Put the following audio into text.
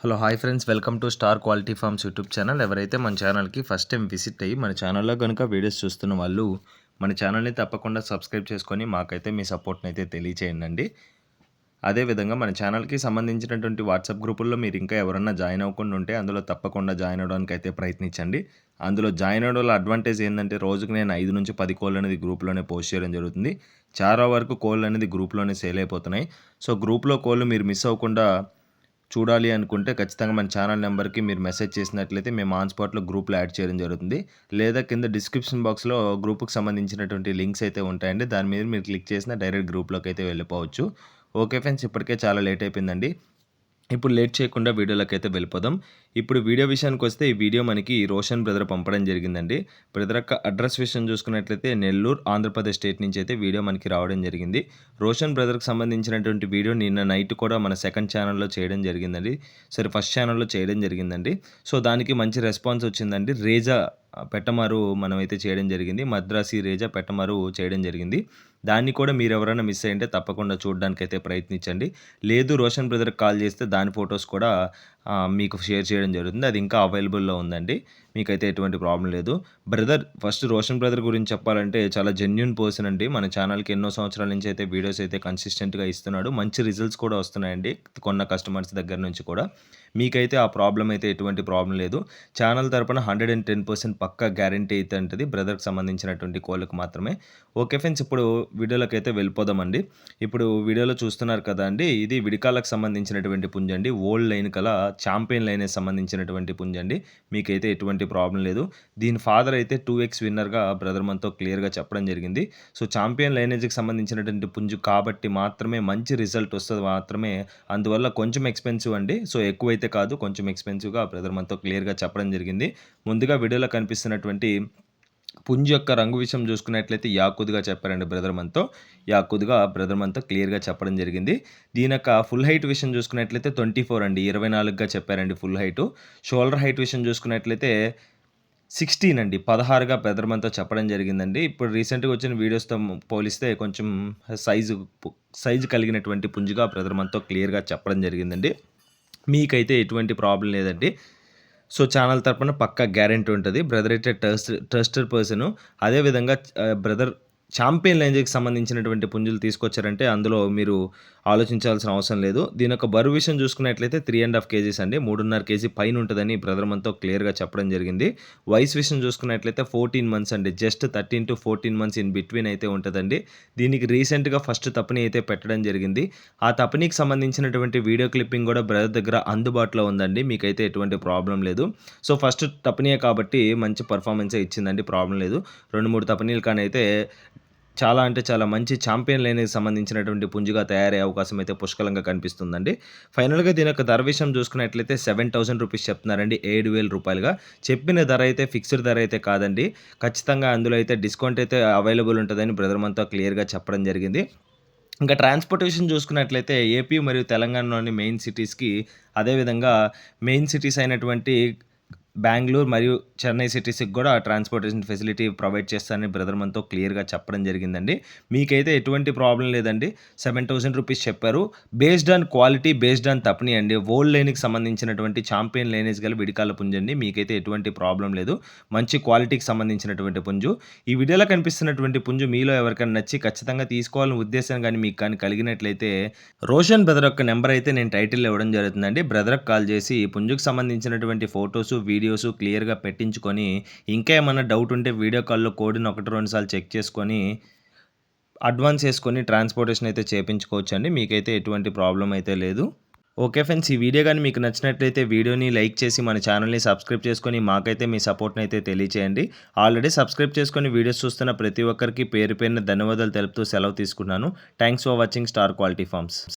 Hello hi friends, welcome to star quality forms YouTube channel. ఎవరైతే మన ఛానల్కి first time visit అయ్యి మన ఛానల్లో కనుక వీడియోస్ చూస్తున్న వాళ్ళు మన ఛానల్ని తప్పకుండా సబ్స్క్రైబ్ చేసుకొని మాకైతే మీ సపోర్ట్ని అయితే తెలియచేయండి. అదేవిధంగా మన ఛానల్కి సంబంధించినటువంటి వాట్సాప్ గ్రూపుల్లో మీరు ఇంకా ఎవరన్నా జాయిన్ అవ్వకుండా ఉంటే అందులో తప్పకుండా జాయిన్ అవ్వడానికి అయితే ప్రయత్నించండి. అందులో జాయిన్ అవ్వడం వల్ల అడ్వాంటేజ్ ఏంటంటే రోజుకి నేను 5 నుంచి 10 కోళ్ళు అనేది గ్రూప్లోనే పోస్ట్ చేయడం జరుగుతుంది. చాలా వరకు కోళ్ళు అనేది గ్రూప్లోనే సేల్ అయిపోతున్నాయి. సో గ్రూప్లో కోళ్ళు మీరు మిస్ అవ్వకుండా చూడాలి అనుకుంటే ఖచ్చితంగా మన ఛానల్ నెంబర్కి మీరు మెసేజ్ చేసినట్లయితే మేము ఆన్ స్పాట్లో గ్రూప్లో యాడ్ చేయడం జరుగుతుంది. లేదా కింద డిస్క్రిప్షన్ బాక్స్లో గ్రూప్కి సంబంధించినటువంటి లింక్స్ అయితే ఉంటాయండి. దాని మీద మీరు క్లిక్ చేసిన డైరెక్ట్ గ్రూప్లోకి అయితే వెళ్ళిపోవచ్చు. ఓకే ఫ్రెండ్స్, ఇప్పటికే చాలా లేట్ అయిపోయిందండి. ఇప్పుడు లేట్ చేయకుండా వీడియోలోకి అయితే వెళ్ళిపోదాం. ఇప్పుడు వీడియో విషయానికి వస్తే ఈ వీడియో మనకి రోషన్ బ్రదర్ పంపడం జరిగిందండి. బ్రదర్ యొక్క అడ్రస్ విషయం చూసుకున్నట్లయితే నెల్లూరు, ఆంధ్రప్రదేశ్ స్టేట్ నుంచి అయితే వీడియో మనకి రావడం జరిగింది. రోషన్ బ్రదర్కి సంబంధించినటువంటి వీడియో నిన్న నైట్ కూడా మన సెకండ్ ఛానల్లో చేయడం జరిగిందండి. ఫస్ట్ ఛానల్లో చేయడం జరిగిందండి. సో దానికి మంచి రెస్పాన్స్ వచ్చిందండి. రేజా పెట్టమారు మనమైతే చేయడం జరిగింది. మద్రాసి రేజా పెట్టమారు చేయడం జరిగింది. దాన్ని కూడా మీరు ఎవరైనా మిస్ అయ్యింటే తప్పకుండా చూడడానికైతే ప్రయత్నించండి. లేదు రోషన్ బ్రదర్కి కాల్ చేస్తే దాని ఫొటోస్ కూడా మీకు షేర్ చేయడం జరుగుతుంది. అది ఇంకా అవైలబుల్లో ఉందండి. మీకైతే ఎటువంటి ప్రాబ్లం లేదు. ఫస్ట్ రోషన్ బ్రదర్ గురించి చెప్పాలంటే చాలా జెన్యూన్ పర్సన్ అండి. మన ఛానల్కి ఎన్నో సంవత్సరాల నుంచి అయితే వీడియోస్ అయితే కన్సిస్టెంట్గా ఇస్తున్నాడు. మంచి రిజల్ట్స్ కూడా వస్తున్నాయండి కొన్న కస్టమర్స్ దగ్గర నుంచి కూడా. మీకైతే ఆ ప్రాబ్లం అయితే ఎటువంటి ప్రాబ్లం లేదు. ఛానల్ తరపున 110% పక్కా గ్యారంటీ అయితే ఉంటుంది బ్రదర్కి సంబంధించినటువంటి కోళ్ళకు మాత్రమే. ఓకే ఫ్రెండ్స్, ఇప్పుడు వీడియోలోకి అయితే వెళ్ళిపోదామండి. ఇప్పుడు వీడియోలో చూస్తున్నారు కదా అండి, ఇది విడికాలకు సంబంధించినటువంటి పుంజండి. ఓల్డ్ లైన్ కల ఛాంపియన్ లైన్కి సంబంధించినటువంటి పుంజండి. మీకైతే ఎటువంటి ప్రాబ్లం లేదు. దీని ఫాదర్ అయితే 2x విన్నర్గా బ్రదర్ మనతో క్లియర్గా చెప్పడం జరిగింది. సో ఛాంపియన్ లైనేజ్కి సంబంధించినటువంటి పుంజు కాబట్టి మాత్రమే మంచి రిజల్ట్ వస్తుంది మాత్రమే. అందువల్ల కొంచెం ఎక్స్పెన్సివ్ అండి. సో ఎక్కువైతే కాదు, కొంచెం ఎక్స్పెన్సివ్గా బ్రదర్ మనతో క్లియర్గా చెప్పడం జరిగింది. ముందుగా వీడియోలో కనిపిస్తున్నటువంటి పుంజు యొక్క రంగు విషయం చూసుకున్నట్లయితే యాకుద్గా చెప్పారండి బ్రదర్ మనతో. యాకుద్గా బ్రదర్ మనతో క్లియర్గా చెప్పడం జరిగింది. దీని యొక్క ఫుల్ హైట్ విషయం చూసుకున్నట్లయితే 24 అండి, 24గా చెప్పారండి ఫుల్ హైటు. షోల్డర్ హైట్ విషయం చూసుకున్నట్లయితే 16 అండి, 16గా బ్రదర్ మనతో చెప్పడం జరిగిందండి. ఇప్పుడు రీసెంట్గా వచ్చిన వీడియోస్తో పోలిస్తే కొంచెం సైజు కలిగినటువంటి పుంజుగా బ్రదర్ మనతో క్లియర్గా చెప్పడం జరిగిందండి. మీకైతే ఎటువంటి ప్రాబ్లం లేదండి. సో ఛానల్ తరపున పక్కా గ్యారెంటీ ఉంటుంది. బ్రదర్ అయితే ట్రస్టెడ్ పర్సను. అదేవిధంగా బ్రదర్ ఛాంపియన్ లైన్కి సంబంధించినటువంటి పుంజులు తీసుకొచ్చారంటే అందులో మీరు ఆలోచించాల్సిన అవసరం లేదు. దీని యొక్క బరువు విషయం చూసుకున్నట్లయితే 3.5 kgs అండి, 3.5 kg పైన ఉంటుందని బ్రదర్ మనతో క్లియర్గా చెప్పడం జరిగింది. వయసు విషయం చూసుకున్నట్లయితే 14 months అండి, just 13 to 14 months in between అయితే ఉంటుందండి. దీనికి రీసెంట్గా ఫస్ట్ తపని అయితే పెట్టడం జరిగింది. ఆ తపనీకి సంబంధించినటువంటి వీడియో క్లిప్పింగ్ కూడా బ్రదర్ దగ్గర అందుబాటులో ఉందండి. మీకైతే ఎటువంటి ప్రాబ్లం లేదు. సో ఫస్ట్ తపనీయే కాబట్టి మంచి పర్ఫార్మెన్సే ఇచ్చిందండి, ప్రాబ్లం లేదు. 2-3 తపనీలు కానీ అయితే చాలా అంటే చాలా మంచి ఛాంపియన్ లైన్కి సంబంధించినటువంటి పుంజుగా తయారయ్యే అవకాశం అయితే పుష్కలంగా కనిపిస్తుందండి. ఫైనల్గా దీని యొక్క ధర విషయం చూసుకున్నట్లయితే 7,000 రూపీస్ చెప్తున్నారండి, 7,000 రూపాయలుగా. చెప్పిన ధర అయితే ఫిక్స్డ్ ధర అయితే కాదండి. ఖచ్చితంగా అందులో అయితే డిస్కౌంట్ అయితే అవైలబుల్ ఉంటుందని బ్రదర్ మనతో క్లియర్గా చెప్పడం జరిగింది. ఇంకా ట్రాన్స్పోర్టేషన్ చూసుకున్నట్లయితే ఏపీ మరియు తెలంగాణలోని మెయిన్ సిటీస్కి, అదేవిధంగా మెయిన్ సిటీస్ అయినటువంటి బెంగళూరు మరియు చెన్నై సిటీస్కి కూడా ట్రాన్స్పోర్టేషన్ ఫెసిలిటీ ప్రొవైడ్ చేస్తారని బ్రదర్ మనతో క్లియర్గా చెప్పడం జరిగిందండి. మీకైతే ఎటువంటి ప్రాబ్లం లేదండి. 7,000 రూపీస్ చెప్పారు. Based on quality, based on తపని అండి. ఓల్డ్ లైన్కి సంబంధించినటువంటి ఛాంపియన్ లైనేజ్ గల విడికాల పుంజండి. మీకైతే ఎటువంటి ప్రాబ్లం లేదు. మంచి క్వాలిటీకి సంబంధించినటువంటి పుంజు. ఈ వీడియోలో కనిపిస్తున్నటువంటి పుంజు మీలో ఎవరికైనా నచ్చి ఖచ్చితంగా తీసుకోవాలని ఉద్దేశం కానీ మీకు కానీ కలిగినట్లయితే రోషన్ బ్రదర్ యొక్క నెంబర్ అయితే నేను టైటిల్ ఇవ్వడం జరుగుతుందండి. బ్రదర్కి కాల్ చేసి పుంజుకు సంబంధించినటువంటి ఫొటోసు, వీడియోస్ క్లియర్గా పెట్టించుకొని, ఇంకా ఏమన్నా డౌట్ ఉంటే వీడియో కాల్లో కోడ్ని 1-2 సార్లు చెక్ చేసుకొని అడ్వాన్స్ వేసుకొని ట్రాన్స్పోర్టేషన్ అయితే చేయించుకోవచ్చు అండి. మీకైతే ఎటువంటి ప్రాబ్లం అయితే లేదు. ఓకే ఫ్రెండ్స్, ఈ వీడియో కానీ మీకు నచ్చినట్లయితే వీడియోని లైక్ చేసి మన ఛానల్ని సబ్స్క్రైబ్ చేసుకొని మాకైతే మీ సపోర్ట్ని అయితే తెలియచేయండి. ఆల్రెడీ సబ్స్క్రైబ్ చేసుకొని వీడియోస్ చూస్తున్న ప్రతి ఒక్కరికి పేరు పేరున ధన్యవాదాలు తెలుపుతూ సెలవు తీసుకున్నాను. Thanks for watching star quality forms.